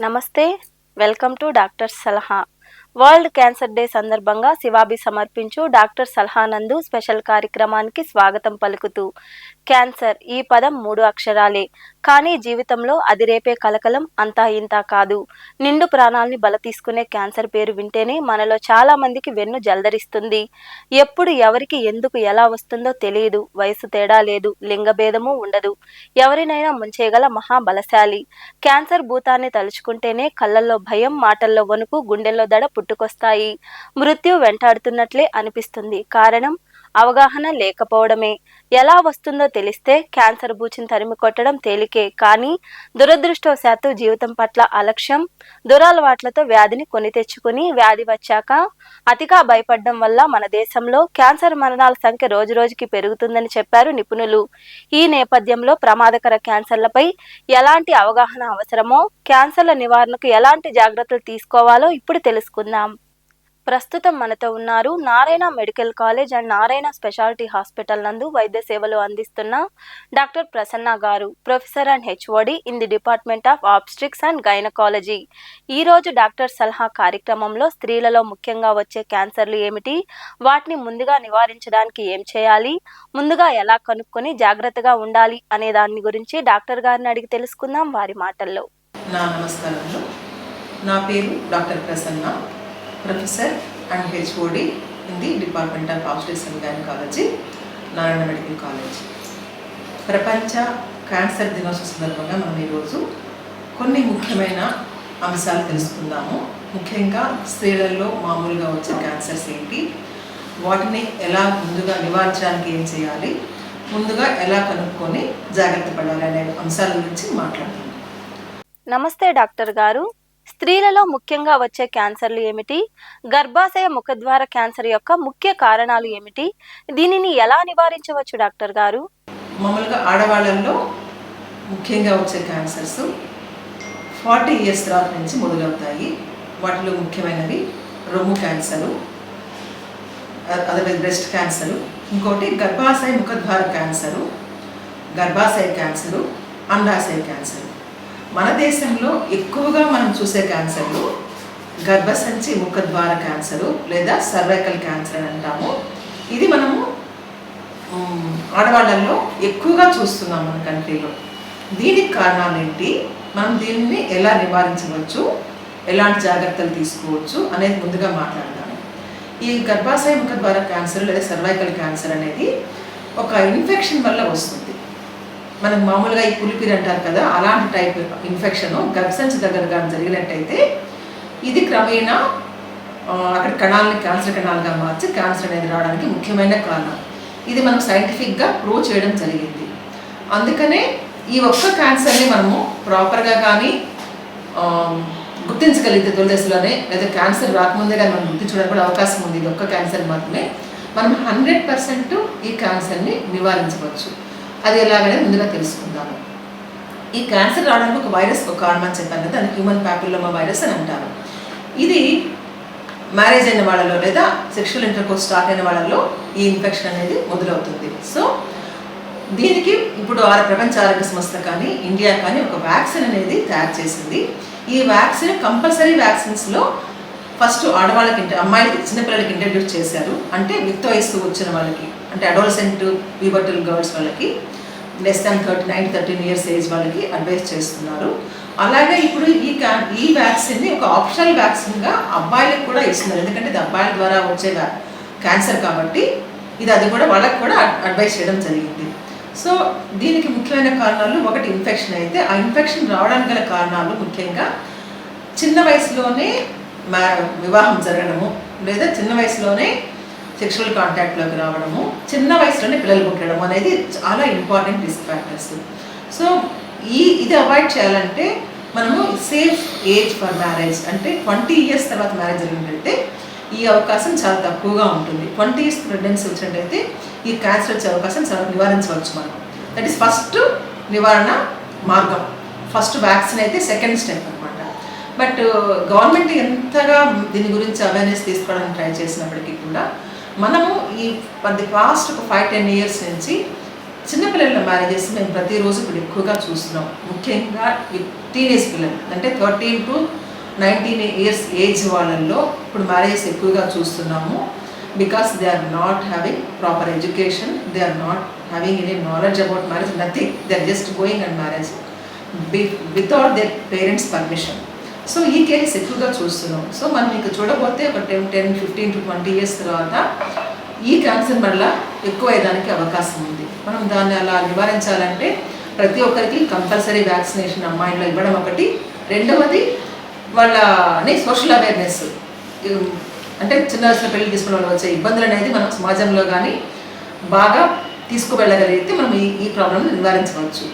నమస్తే. Welcome to doctor సలహా. World cancer day సందర్భంగా శివాబి సమర్పించు డాక్టర్ సలహా నందు స్పెషల్ కార్యక్రమానికి స్వాగతం పలుకుతూ, క్యాన్సర్ ఈ పదం 3 అక్షరాలే, కానీ జీవితంలో అది రేపే కలకలం అంతా ఇంతా కాదు. నిండు ప్రాణాల్ని బల తీసుకునే క్యాన్సర్ పేరు వింటేనే మనలో చాలా మందికి వెన్ను జల్దరిస్తుంది. ఎప్పుడు ఎవరికి ఎందుకు ఎలా వస్తుందో తెలియదు. వయసు తేడా లేదు, లింగభేదము ఉండదు. ఎవరినైనా ముంచేయగల మహాబలశాలి. క్యాన్సర్ భూతాన్ని తలుచుకుంటేనే కళ్ళల్లో భయం, మాటల్లో వణుకు, గుండెల్లో దడ పుట్టుకొస్తాయి. మృత్యు వెంటాడుతున్నట్లే అనిపిస్తుంది. కారణం అవగాహన లేకపోవడమే. ఎలా వస్తుందో తెలిస్తే క్యాన్సర్ బూచిని తరిమి కొట్టడం తేలికే, కానీ దురదృష్టవశాత్తు జీవితం పట్ల అలక్ష్యం, దురలవాట్లతో వ్యాధిని కొని తెచ్చుకుని వ్యాధి వచ్చాక అతిగా భయపడడం వల్ల మన దేశంలో క్యాన్సర్ మరణాల సంఖ్య రోజురోజుకి పెరుగుతుందని చెప్పారు నిపుణులు. ఈ నేపథ్యంలో ప్రమాదకర క్యాన్సర్లపై ఎలాంటి అవగాహన అవసరమో, క్యాన్సర్ల నివారణకు ఎలాంటి జాగ్రత్తలు తీసుకోవాలో ఇప్పుడు తెలుసుకుందాం. ప్రస్తుతం మనతో ఉన్నారు Narayana medical college and Narayana speciality hospital నందు వైద్య సేవలు అందిస్తున్న డాక్టర్ ప్రసన్న గారు, professor and HOD in the department of obstetrics and gynaecology. ఈరోజు డాక్టర్ సలహా కార్యక్రమంలో స్త్రీలలో ముఖ్యంగా వచ్చే క్యాన్సర్లు ఏమిటి, వాటిని ముందుగా నివారించడానికి ఏం చేయాలి, ముందుగా ఎలా కనుక్కొని జాగ్రత్తగా ఉండాలి అనే దాని గురించి డాక్టర్ గారిని అడిగి తెలుసుకుందాం వారి మాటల్లో. నమస్కారములు. నా పేరు doctor Prasanna, professor and HOD in the department of obstetrics and gynaecology, Narayana medical college. ప్రపంచ క్యాన్సర్ దినోత్సవ సందర్భంగా మనం ఈరోజు కొన్ని ముఖ్యమైన అంశాలు తెలుసుకుందాము. ముఖ్యంగా స్త్రీలలో మామూలుగా వచ్చే క్యాన్సర్స్ ఏంటి, వాటిని ఎలా ముందుగా నివారించడానికి ఏం చేయాలి, ముందుగా ఎలా కనుక్కొని జాగ్రత్త పడాలి అనే అంశాల గురించి మాట్లాడుతున్నాం. నమస్తే డాక్టర్ గారు. స్త్రీలలో ముఖ్యంగా వచ్చే క్యాన్సర్లు ఏమిటి, గర్భాశయ ముఖద్వార క్యాన్సర్ యొక్క ముఖ్య కారణాలు ఏమిటి, దీనిని ఎలా నివారించవచ్చు డాక్టర్ గారు? మామూలుగా ఆడవాళ్ళల్లో ముఖ్యంగా వచ్చే క్యాన్సర్స్ 40 ఇయర్స్ తర్వాత నుంచి మొదలవుతాయి. వాటిలో ముఖ్యమైనవి రొమ్ము క్యాన్సరు, అదే బ్రెస్ట్ క్యాన్సరు, ఇంకోటి గర్భాశయ ముఖద్వార క్యాన్సరు, గర్భాశయ క్యాన్సరు, అండాశయ క్యాన్సరు. మన దేశంలో ఎక్కువగా మనం చూసే క్యాన్సర్లు గర్భసంచి ముఖద్వార క్యాన్సరు లేదా సర్వైకల్ క్యాన్సర్ అని అంటాము. ఇది మనము ఆడవాళ్ళల్లో ఎక్కువగా చూస్తున్నాం మన కంట్రీలో. దీనికి కారణాలు ఏంటి, మనం దీనిని ఎలా నివారించవచ్చు, ఎలాంటి జాగ్రత్తలు తీసుకోవచ్చు అనేది ముందుగా మాట్లాడదాము. ఈ గర్భాశయ ముఖద్వార క్యాన్సర్ లేదా సర్వైకల్ క్యాన్సర్ అనేది ఒక ఇన్ఫెక్షన్ వల్ల వస్తుంది. మనకు మామూలుగా ఈ పులిపిరి అంటారు కదా, అలాంటి టైప్ ఇన్ఫెక్షన్ గర్భసంచి దగ్గర కానీ జరిగినట్టయితే ఇది క్రమేణా అక్కడ కణాలని క్యాన్సర్ కణాలుగా మార్చి క్యాన్సర్ అనేది రావడానికి ముఖ్యమైన కారణం. ఇది మనం సైంటిఫిక్గా ప్రూవ్ చేయడం జరిగింది. అందుకనే ఈ ఒక్క క్యాన్సర్ని మనము ప్రాపర్గా కానీ గుర్తించగలిగితే తొలి దశలోనే, లేదా క్యాన్సర్ రాకముందే కానీ మనం గుర్తించడానికి కూడా అవకాశం ఉంది. ఇది ఒక్క క్యాన్సర్ మాత్రమే మనం 100% ఈ క్యాన్సర్ని నివారించవచ్చు. అది ఎలాగనే ముందుగా తెలుసుకుందాము. ఈ క్యాన్సర్ రావడానికి ఒక వైరస్ ఒక కారణం అని చెప్పాను కదా, దాన్ని హ్యూమన్ ప్యాపిల్లోమా వైరస్ అని అంటారు. ఇది మ్యారేజ్ అయిన వాళ్ళలో లేదా సెక్షువల్ ఇంటర్కోర్స్ స్టార్ట్ అయిన వాళ్ళలో ఈ ఇన్ఫెక్షన్ అనేది మొదలవుతుంది. సో దీనికి ఇప్పుడు ప్రపంచ ఆరోగ్య సంస్థ కానీ ఇండియా కానీ ఒక వ్యాక్సిన్ అనేది తయారు చేసింది. ఈ వ్యాక్సిన్ కంపల్సరీ వ్యాక్సిన్స్లో ఫస్ట్ ఆడవాళ్ళకి అమ్మాయిలకి చిన్నపిల్లలకి ఇంట్రడ్యూస్ చేశారు. అంటే యుక్త వయస్సు వచ్చిన వాళ్ళకి, అంటే అడోలసెంట్ ప్యూబర్టల్ గర్ల్స్ వాళ్ళకి, less than 9 to 13 years age వాళ్ళకి అడ్వైస్ చేస్తున్నారు. అలాగే ఇప్పుడు ఈ వ్యాక్సిన్ని ఒక ఆప్షనల్ వ్యాక్సిన్గా అబ్బాయిలకు కూడా ఇస్తున్నారు. ఎందుకంటే ఇది అబ్బాయిల ద్వారా వచ్చే క్యాన్సర్ కాబట్టి అది కూడా వాళ్ళకి కూడా అడ్వైస్ చేయడం జరిగింది. సో దీనికి ముఖ్యమైన కారణాలు, ఒకటి ఇన్ఫెక్షన్ అయితే ఆ ఇన్ఫెక్షన్ రావడానికి గల కారణాలు ముఖ్యంగా చిన్న వయసులోనే వివాహం జరగడము, లేదా చిన్న వయసులోనే సెక్షువల్ కాంటాక్ట్లోకి రావడము, చిన్న వయసులోనే పిల్లలు పుట్టడము అనేది చాలా ఇంపార్టెంట్ రిస్క్ ఫ్యాక్టర్స్. సో ఇది అవాయిడ్ చేయాలంటే మనము సేఫ్ ఏజ్ ఫర్ మ్యారేజ్, అంటే 20 ఇయర్స్ తర్వాత మ్యారేజ్ జరిగినట్టయితే ఈ అవకాశం చాలా తక్కువగా ఉంటుంది. 20 ఇయర్స్ ప్రెగ్నెన్సీ వచ్చినట్టయితే ఈ క్యాన్సర్ వచ్చే అవకాశం చాలా నివారించవచ్చు మనం. దట్ ఈస్ ఫస్ట్ నివారణ మార్గం. ఫస్ట్ వ్యాక్సిన్ అయితే సెకండ్ స్టెప్ అనమాట. బట్ గవర్నమెంట్ ఎంతగా దీని గురించి అవేర్నెస్ తీసుకోవడానికి ట్రై చేసినప్పటికీ కూడా మనము ఈ పాస్ట్ ఒక 5-10 ఇయర్స్ నుంచి చిన్నపిల్లల మ్యారేజెస్ మేము ప్రతిరోజు ఇప్పుడు ఎక్కువగా చూస్తున్నాం. ముఖ్యంగా టీనేజ్ పిల్లలు అంటే 13 to 19 ఇయర్స్ ఏజ్ వాళ్ళల్లో ఇప్పుడు మ్యారేజెస్ ఎక్కువగా చూస్తున్నాము. Because they are not having proper education, they are not having any knowledge about marriage, nothing, they are just going and marriage without their parents permission. So ఈ cases ఎక్కువగా చూస్తున్నాం. So మనం ఇంకా చూడబోతే ఒక 10, 15 to 20 ఇయర్స్ తర్వాత ఈ cancer వల్ల ఎక్కువ అయ్యేదానికి అవకాశం ఉంది. మనం దాన్ని అలా నివారించాలంటే ప్రతి ఒక్కరికి కంపల్సరీ వ్యాక్సినేషన్ అమ్మాయిలో ఇవ్వడం ఒకటి. రెండవది వాళ్ళని సోషల్ అవేర్నెస్, అంటే చిన్న వయసులో పెళ్లి తీసుకున్న వాళ్ళు వచ్చే ఇబ్బందులు అనేది మనం సమాజంలో కానీ బాగా తీసుకువెళ్ళగలిగితే మనం ఈ ప్రాబ్లమ్ని నివారించవచ్చు.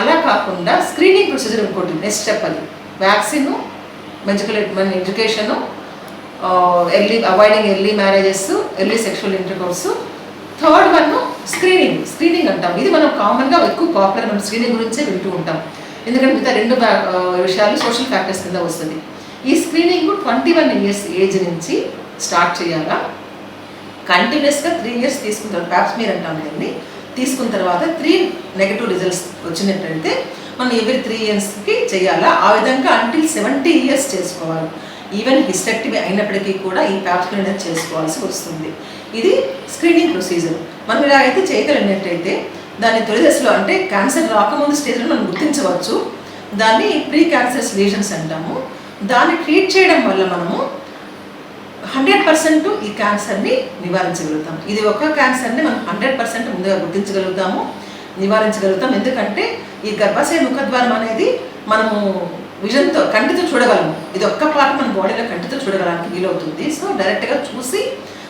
అలా కాకుండా స్క్రీనింగ్ ప్రొసీజర్ ఇంకోటి నెక్స్ట్ స్టెప్, అది వ్యాక్సిన్, మన education, avoiding early marriages, early sexual intercourse. Third one screening అంటాం. ఇది మనం కామన్గా ఎక్కువ పాపులర్, మనం స్క్రీనింగ్ గురించే వింటూ ఉంటాం. ఎందుకంటే మిగతా రెండు విషయాలు సోషల్ ఫ్యాక్టర్స్ కింద వస్తుంది. ఈ స్క్రీనింగ్ 21 ఇయర్స్ ఏజ్ నుంచి స్టార్ట్ చేయాలా. కంటిన్యూస్గా 3 ఇయర్స్ తీసుకుంటారు, ప్యాప్స్మియర్ అంటాం దీన్ని. తీసుకున్న తర్వాత 3 నెగటివ్ రిజల్ట్స్ వచ్చినట్టయితే మనం ఎవ్రీ 3 ఇయర్స్కి చేయాలా. ఆ విధంగా అంటిల్ 70 ఇయర్స్ చేసుకోవాలి. ఈవెన్ హిస్టెక్టమీ అయినప్పటికీ కూడా ఈ ప్యాప్స్మియర్ అనేది చేసుకోవాల్సి వస్తుంది. ఇది స్క్రీనింగ్ ప్రొసీజర్. మనం ఇలా అయితే చేయగలిగినట్టయితే దాన్ని తొలి దశలో, అంటే క్యాన్సర్ రాకముందు స్టేజ్లో మనం గుర్తించవచ్చు. దాన్ని ప్రీ క్యాన్సర్స్ లీజన్స్ అంటాము. దాన్ని ట్రీట్ చేయడం వల్ల మనము 100% ఈ క్యాన్సర్ని నివారించగలుగుతాం. ఇది ఒక క్యాన్సర్ని మనం 100% ముందుగా గుర్తించగలుగుతాము, నివారించగలుగుతాం. ఎందుకంటే ఈ గర్భాశయ ముఖద్వారం అనేది మనము విజన్తో, కంటితో చూడగలము. ఇది ఒక్క పార్ట్ మన బాడీలో కంటితో చూడగలడానికి వీలవుతుంది. సో డైరెక్ట్గా చూసి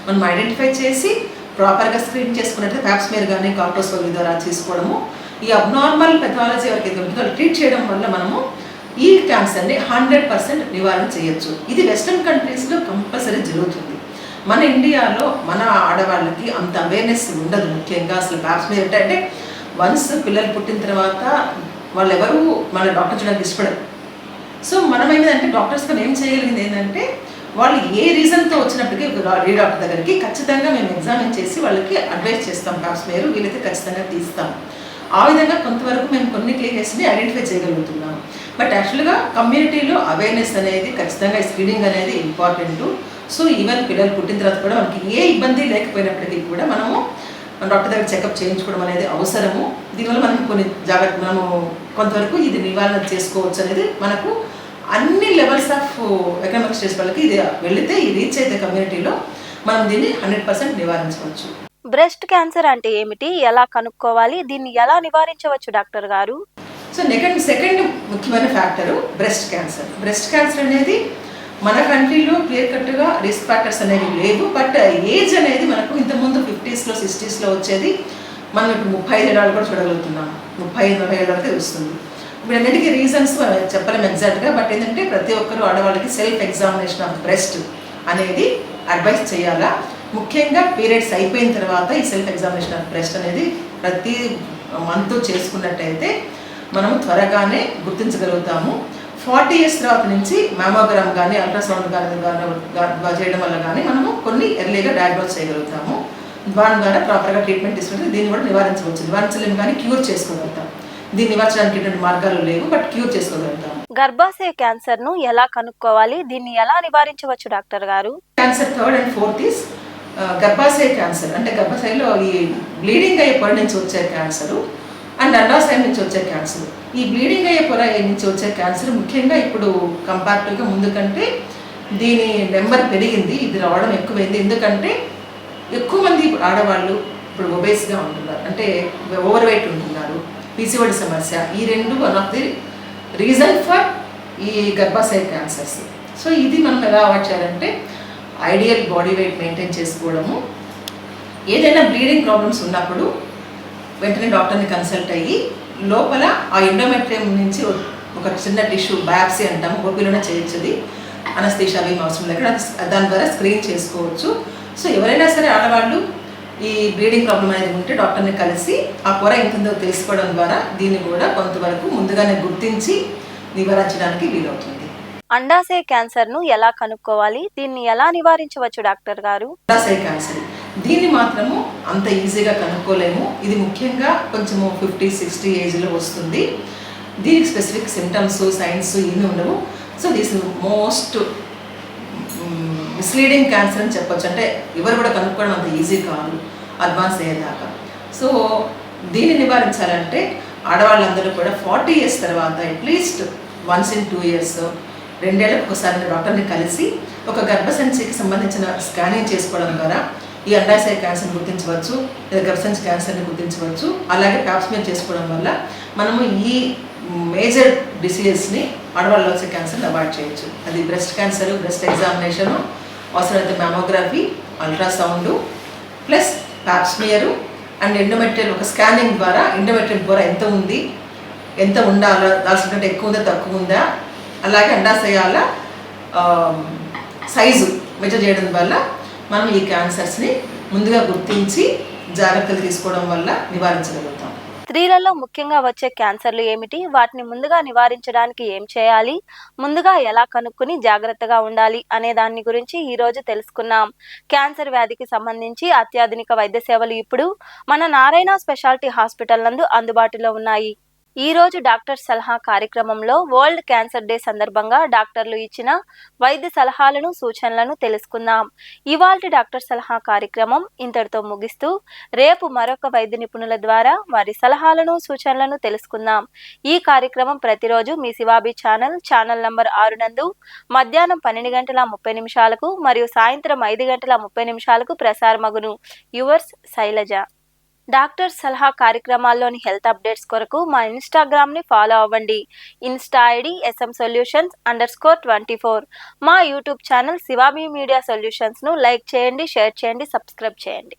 మనం ఐడెంటిఫై చేసి ప్రాపర్గా స్క్రీన్ చేసుకున్నట్లయితే ప్యాప్స్మియర్ కానీ కార్పోస్కోపీ ద్వారా చేసుకోవడము, ఈ అబ్నార్మల్ పెథాలజీ ఎవరికి ఉంటుందో ట్రీట్ చేయడం వల్ల మనము ఈ క్యాన్సర్ని 100% నివారణ చేయొచ్చు. ఇది వెస్ట్రన్ కంట్రీస్లో కంపల్సరీ జరుగుతుంది. మన ఇండియాలో మన ఆడవాళ్ళకి అంత అవేర్నెస్ ఉండదు. ముఖ్యంగా అసలు ప్యాప్స్మియర్ అంటే వన్స్ పిల్లలు పుట్టిన తర్వాత వాళ్ళు ఎవరు మన డాక్టర్ చూడడానికి ఇష్టపడరు. సో మనం ఏంటంటే డాక్టర్స్గా ఏం చేయగలిగింది ఏంటంటే వాళ్ళు ఏ రీజన్తో వచ్చినప్పటికీ ఈ డాక్టర్ దగ్గరికి ఖచ్చితంగా మేము ఎగ్జామిన్ చేసి వాళ్ళకి అడ్వైస్ చేస్తాం. ప్యాప్స్మియర్ వీలైతే ఖచ్చితంగా తీస్తాం. ఆ విధంగా కొంతవరకు మేము కొన్ని కేసెస్ని ఐడెంటిఫై చేయగలుగుతున్నాం. బట్ యాక్చువల్గా కమ్యూనిటీలో అవేర్నెస్ అనేది ఖచ్చితంగా స్క్రీనింగ్ అనేది ఇంపార్టెంట్. సో ఈవెన్ పిల్లలు పుట్టిన తర్వాత కూడా మనకి ఏ ఇబ్బంది లేకపోయినప్పటికీ కూడా మనము డాక్టర్ దగ్గర చెకప్ చేయించుకోవడం అనేది అవసరము. దీనివల్ల మనం కొన్ని మనము కొంతవరకు ఇది నివారణ చేసుకోవచ్చు అనేది మనకు అన్ని లెవెల్స్ ఆఫ్ ఎకనామిక్ స్టేజ్ వాళ్ళకి ఇది వెళితే ఈ రీచ్ అయితే కమ్యూనిటీలో మనం దీన్ని 100% నివారించవచ్చు. బ్రెస్ట్ క్యాన్సర్ అంటే ఏమిటి, ఎలా కనుక్కోవాలి, దీన్ని ఎలా నివారించవచ్చు డాక్టర్ గారు? సో సెకండ్ ముఖ్యమైన factor breast cancer. Breast cancer అనేది మన కంట్రీలో క్లియర్ కట్గా రిస్క్ ఫ్యాక్టర్స్ అనేవి లేవు. బట్ ఏజ్ అనేది మనకు ఇంతకుముందు 50s, 60s వచ్చేది. మనం ఇప్పుడు 35 ఏళ్ళు కూడా చూడగలుగుతున్నాం. 35-40 ఏళ్ళ వరకు వస్తుంది. ఇప్పుడు అన్నిటికీ రీజన్స్ చెప్పలేము ఎగ్జాక్ట్గా. బట్ ఏంటంటే ప్రతి ఒక్కరు ఆడవాళ్ళకి సెల్ఫ్ ఎగ్జామినేషన్ ఆఫ్ బ్రెస్ట్ అనేది అడ్వైస్ చేయాలా. ముఖ్యంగా పీరియడ్స్ అయిపోయిన తర్వాత ఈ సెల్ఫ్ ఎగ్జామినేషన్ ఆఫ్ బ్రెస్ట్ అనేది ప్రతి మంత్ చేసుకున్నట్టయితే మనం త్వరగానే గుర్తించగలుగుతాము. 40 ఇయర్స్ తర్వాత నుంచి మ్యామోగ్రామ్ కానీ అల్ట్రాసౌండ్ కానీ చేయడం వల్ల కానీ మనము కొన్ని ఎర్లీగా డయాగ్నోస్ చేయగలుగుతాము. దాని ద్వారా ప్రాపర్గా ట్రీట్మెంట్ తీసుకుంటే దీన్ని కూడా నివారించవచ్చు. నివారించలేము కానీ క్యూర్ చేసుకోగలుగుతాం. దీన్ని నివారించడానికి ఎటువంటి మార్గాలు లేవు, బట్ క్యూర్ చేసుకోగలుగుతాం. గర్భాశయ క్యాన్సర్ ను ఎలా కనుక్కోవాలి, దీన్ని ఎలా నివారించవచ్చు డాక్టర్ గారు? Cancer 3rd and 4th is గర్భాశయ క్యాన్సర్. అంటే గర్భాశయంలో ఈ బ్లీడింగ్ అయ్యే పొర నుంచి వచ్చే క్యాన్సరు అండ్ అండాశయం నుంచి వచ్చే క్యాన్సర్. ఈ బ్లీడింగ్ అయ్యే పొర నుంచి వచ్చే క్యాన్సర్ ముఖ్యంగా ఇప్పుడు కంపారిటివ్గా ముందు కంటే దీని నెంబర్ పెరిగింది, ఇది రావడం ఎక్కువైంది. ఎందుకంటే ఎక్కువ మంది ఆడవాళ్ళు ఇప్పుడు ఒబేస్గా ఉంటున్నారు, అంటే ఓవర్ వెయిట్ ఉంటున్నారు, పీసీఓడి సమస్య. ఈ రెండు one of the reason for ఈ గర్భాశయ క్యాన్సర్స్. సో ఇది మనం ఎలా అవాయిడ్ చేయాలంటే ఐడియల్ బాడీ వెయిట్ మెయింటైన్ చేసుకోవడము. ఏదైనా బ్లీడింగ్ ప్రాబ్లమ్స్ ఉన్నప్పుడు వెంటనే డాక్టర్ని కన్సల్ట్ అయ్యి లోపల ఆ ఎండోమెట్రియం నుంచి ఒక చిన్న టిష్యూ బయాప్సీ అంటాము, ఓపీలోనే చేయొచ్చుది. అనస్థీషియా అవి అవసరం లేక దాని ద్వారా స్క్రీన్ చేసుకోవచ్చు. సో ఎవరైనా సరే ఆడవాళ్ళు ఈ బ్లీడింగ్ ప్రాబ్లం అనేది ఉంటే డాక్టర్ని కలిసి ఆ పొర ఎంతుందో తెలుసుకోవడం ద్వారా దీన్ని కూడా కొంతవరకు ముందుగానే గుర్తించి నివారించడానికి వీలవుతుంది. అండాశయ క్యాన్సర్ ను ఎలా కనుక్కోవాలి, దీన్ని ఎలా నివారించవచ్చు డాక్టర్ గారు? అండాశయ క్యాన్సర్ దీన్ని మాత్రము అంత ఈజీగా కనుక్కోలేము. ఇది ముఖ్యంగా కొంచెము 50-60 ఏజ్లో వస్తుంది. దీనికి స్పెసిఫిక్ సిమ్టమ్స్ సైన్స్ ఏమీ ఉండవు. So this most misleading cancer అని చెప్పొచ్చు. అంటే ఎవరు కూడా కనుక్కోవడం అంత ఈజీ కాదు అడ్వాన్స్ అయ్యేదాకా. సో దీన్ని నివారించాలంటే ఆడవాళ్ళందరూ కూడా 40 ఇయర్స్ తర్వాత అట్లీస్ట్ వన్స్ ఇన్ 2 ఇయర్స్ 2 ఏళ్ళకి ఒకసారి డాక్టర్ని కలిసి ఒక గర్భసంచికి సంబంధించిన స్కానింగ్ చేసుకోవడం ద్వారా ఈ అండాశయ క్యాన్సర్ని గుర్తించవచ్చు, లేదా గర్భసంచి క్యాన్సర్ని గుర్తించవచ్చు. అలాగే ప్యాప్స్మియర్ చేసుకోవడం వల్ల మనము ఈ మేజర్ డిసీజెస్ని ఆడవాళ్ళలో వచ్చే క్యాన్సర్ని అవాయిడ్ చేయొచ్చు. అది బ్రెస్ట్ క్యాన్సర్, బ్రెస్ట్ ఎగ్జామినేషను, అవసరమైతే mammography, ultrasound plus Pap smear and endometrial ఒక స్కానింగ్ ద్వారా ఎండోమెట్రియల్ ద్వారా ఎంత ఉంది, ఎంత ఉండాలో, దాల్సినట్టు ఎక్కువ ఉందా తక్కువ ఉందా, అలాగే అండాశయాల సైజు మెజర్ చేయడం వల్ల మనం ఈ క్యాన్సర్స్ని ముందుగా గుర్తించి జాగ్రత్తలు తీసుకోవడం వల్ల నివారించగలుగుతాం. స్త్రీలలో ముఖ్యంగా వచ్చే క్యాన్సర్లు ఏమిటి, వాటిని ముందుగా నివారించడానికి ఏం చేయాలి, ముందుగా ఎలా కనుక్కుని జాగ్రత్తగా ఉండాలి అనే దాని గురించి ఈ రోజు తెలుసుకున్నాం. క్యాన్సర్ వ్యాధికి సంబంధించి అత్యాధునిక వైద్య సేవలు ఇప్పుడు మన నారాయణ స్పెషాలిటీ హాస్పిటల్ నందు అందుబాటులో ఉన్నాయి. ఈ రోజు డాక్టర్ సలహా కార్యక్రమంలో వరల్డ్ క్యాన్సర్ డే సందర్భంగా డాక్టర్లు ఇచ్చిన వైద్య సలహాలను సూచనలను తెలుసుకుందాం. ఇవాల్టి డాక్టర్ సలహా కార్యక్రమం ఇంతటితో ముగిస్తూ రేపు మరొక వైద్య నిపుణుల ద్వారా వారి సలహాలను సూచనలను తెలుసుకుందాం. ఈ కార్యక్రమం ప్రతిరోజు మీ శివాబి ఛానల్ నంబర్ 6 నందు మధ్యాహ్నం 12:30 మరియు సాయంత్రం 5:30 ప్రసారమగును. యువర్స్ శైలజ. డాక్టర్ సలహా కార్యక్రమాల్లోని హెల్త్ అప్డేట్స్ కొరకు మా ఇన్స్టాగ్రామ్ని ఫాలో అవ్వండి. Insta ID SM_Solutions_24. మా యూట్యూబ్ ఛానల్ శివాబి మీడియా సొల్యూషన్స్ను లైక్ చేయండి, షేర్ చేయండి, సబ్స్క్రైబ్ చేయండి.